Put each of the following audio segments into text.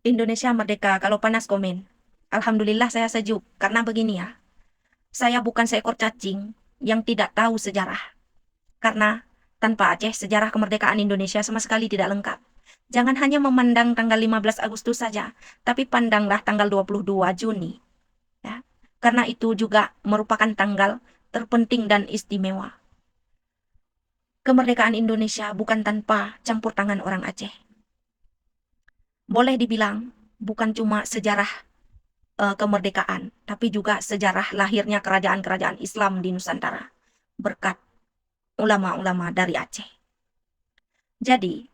Indonesia merdeka, kalau panas komen. Alhamdulillah saya sejuk, karena begini ya. Saya bukan seekor cacing yang tidak tahu sejarah. Karena tanpa Aceh, sejarah kemerdekaan Indonesia sama sekali tidak lengkap. Jangan hanya memandang tanggal 15 Agustus saja, tapi pandanglah tanggal 22 Juni. Ya. Karena itu juga merupakan tanggal terpenting dan istimewa. Kemerdekaan Indonesia bukan tanpa campur tangan orang Aceh. Boleh dibilang, bukan cuma sejarah kemerdekaan, tapi juga sejarah lahirnya kerajaan-kerajaan Islam di Nusantara berkat ulama-ulama dari Aceh. Jadi,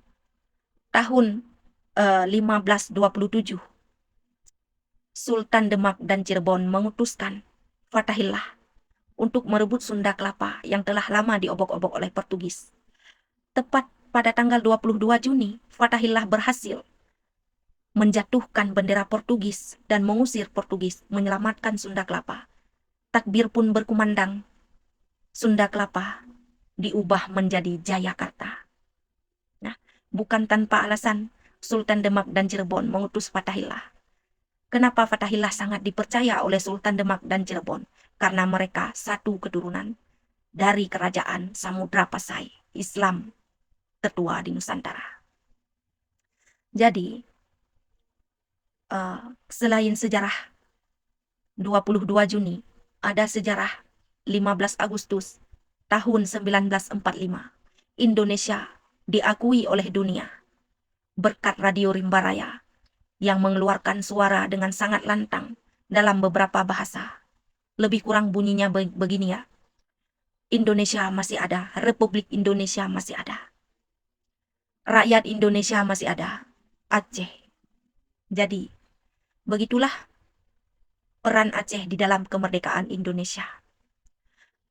tahun 1527, Sultan Demak dan Cirebon mengutuskan Fatahillah untuk merebut Sunda Kelapa yang telah lama diobok-obok oleh Portugis. Tepat pada tanggal 22 Juni, Fatahillah berhasil menjatuhkan bendera Portugis dan mengusir Portugis, menyelamatkan Sunda Kelapa. Takbir pun berkumandang. Sunda Kelapa diubah menjadi Jayakarta. Nah, bukan tanpa alasan Sultan Demak dan Cirebon mengutus Fatahillah. Kenapa Fatahillah sangat dipercaya oleh Sultan Demak dan Cirebon? Karena mereka satu keturunan dari kerajaan Samudra Pasai, Islam tertua di Nusantara. Jadi, selain sejarah 22 Juni, ada sejarah 15 Agustus tahun 1945. Indonesia diakui oleh dunia berkat Radio Rimba Raya yang mengeluarkan suara dengan sangat lantang dalam beberapa bahasa. Lebih kurang bunyinya begini ya. Indonesia masih ada, Republik Indonesia masih ada. Rakyat Indonesia masih ada, Aceh. Jadi, begitulah peran Aceh di dalam kemerdekaan Indonesia.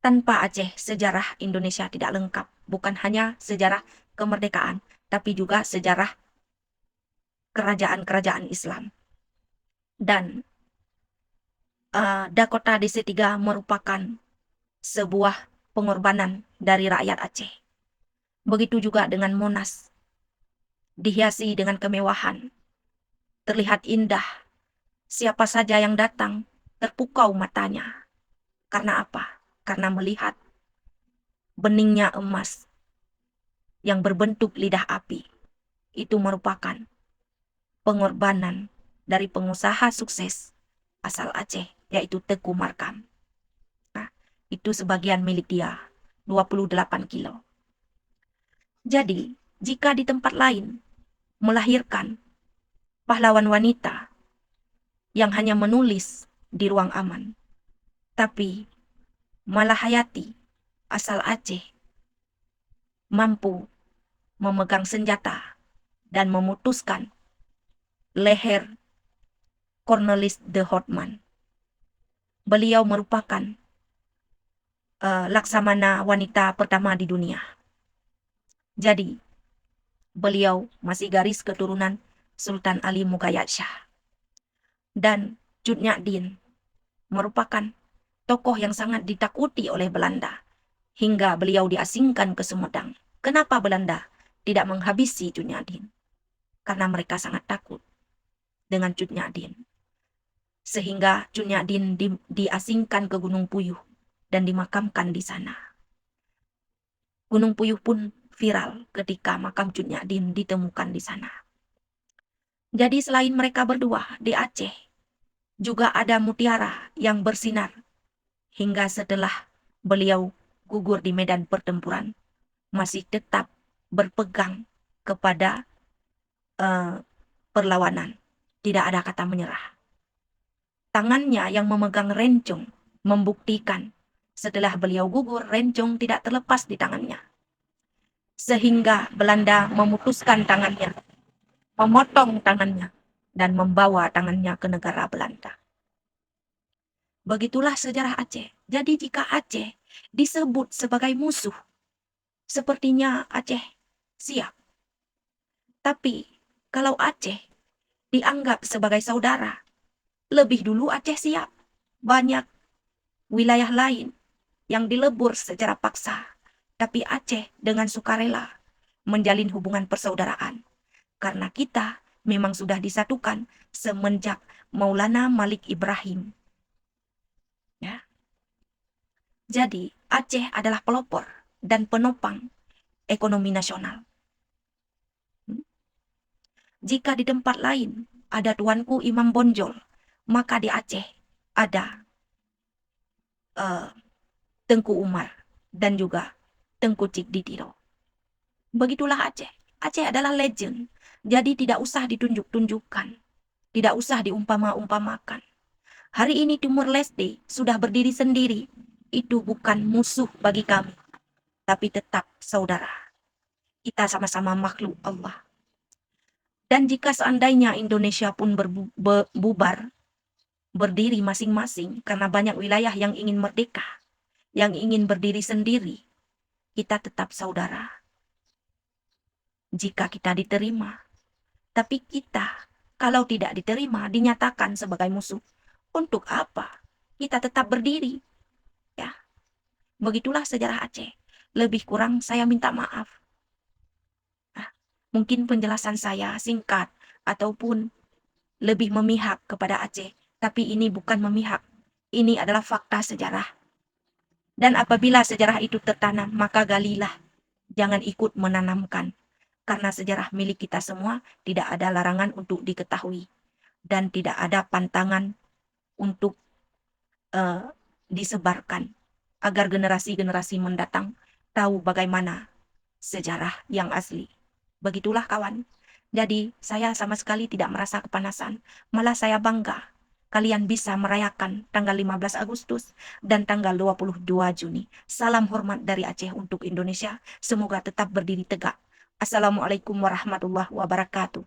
Tanpa Aceh, sejarah Indonesia tidak lengkap. Bukan hanya sejarah kemerdekaan, tapi juga sejarah kerajaan-kerajaan Islam. Dan Dakota DC3 merupakan sebuah pengorbanan dari rakyat Aceh. Begitu juga dengan Monas, dihiasi dengan kemewahan, terlihat indah. Siapa saja yang datang terpukau matanya. Karena apa? Karena melihat beningnya emas yang berbentuk lidah api. Itu merupakan pengorbanan dari pengusaha sukses asal Aceh, yaitu Teku Markam. Nah, itu sebagian milik dia, 28 kilo. Jadi, jika di tempat lain melahirkan pahlawan wanita yang hanya menulis di ruang aman, tapi Malahayati asal Aceh mampu memegang senjata dan memutuskan leher Cornelis de Houtman. Beliau merupakan laksamana wanita pertama di dunia. Jadi, beliau masih garis keturunan Sultan Ali Mughayat Shah. Dan Cut Nyak Dien merupakan tokoh yang sangat ditakuti oleh Belanda hingga beliau diasingkan ke Sumedang. Kenapa Belanda tidak menghabisi Cut Nyak Dien? Karena mereka sangat takut dengan Cut Nyak Dien. Sehingga Cut Nyak Dien diasingkan ke Gunung Puyuh dan dimakamkan di sana. Gunung Puyuh pun viral ketika makam Cut Nyak Dien ditemukan di sana. Jadi selain mereka berdua di Aceh, juga ada mutiara yang bersinar hingga setelah beliau gugur di medan pertempuran, masih tetap berpegang kepada perlawanan. Tidak ada kata menyerah. Tangannya yang memegang rencong membuktikan setelah beliau gugur, rencong tidak terlepas di tangannya. Sehingga Belanda memutuskan tangannya, memotong tangannya, dan membawa tangannya ke negara Belanda. Begitulah sejarah Aceh. Jadi jika Aceh disebut sebagai musuh, sepertinya Aceh siap. Tapi kalau Aceh dianggap sebagai saudara, lebih dulu Aceh siap. Banyak wilayah lain yang dilebur secara paksa, tapi Aceh dengan sukarela menjalin hubungan persaudaraan. Karena kita memang sudah disatukan semenjak Maulana Malik Ibrahim. Ya. Jadi Aceh adalah pelopor dan penopang ekonomi nasional. Jika di tempat lain ada Tuanku Imam Bonjol, maka di Aceh ada Tengku Umar dan juga Tengku Cik Didiro. Begitulah Aceh. Aceh adalah legend. Jadi tidak usah ditunjuk-tunjukkan. Tidak usah diumpama-umpamakan. Hari ini Timur Leste sudah berdiri sendiri. Itu bukan musuh bagi kami, tapi tetap saudara. Kita sama-sama makhluk Allah. Dan jika seandainya Indonesia pun bubar, berdiri masing-masing karena banyak wilayah yang ingin merdeka, yang ingin berdiri sendiri, kita tetap saudara. Jika kita diterima, tapi kita kalau tidak diterima dinyatakan sebagai musuh, untuk apa? Kita tetap berdiri. Ya. Begitulah sejarah Aceh. Lebih kurang saya minta maaf. Mungkin penjelasan saya singkat ataupun lebih memihak kepada Aceh, tapi ini bukan memihak. Ini adalah fakta sejarah. Dan apabila sejarah itu tertanam, maka galilah. Jangan ikut menanamkan. Karena sejarah milik kita semua tidak ada larangan untuk diketahui. Dan tidak ada pantangan untuk disebarkan. Agar generasi-generasi mendatang tahu bagaimana sejarah yang asli. Begitulah kawan. Jadi saya sama sekali tidak merasa kepanasan. Malah saya bangga kalian bisa merayakan tanggal 15 Agustus dan tanggal 22 Juni. Salam hormat dari Aceh untuk Indonesia. Semoga tetap berdiri tegak. Assalamualaikum warahmatullahi wabarakatuh.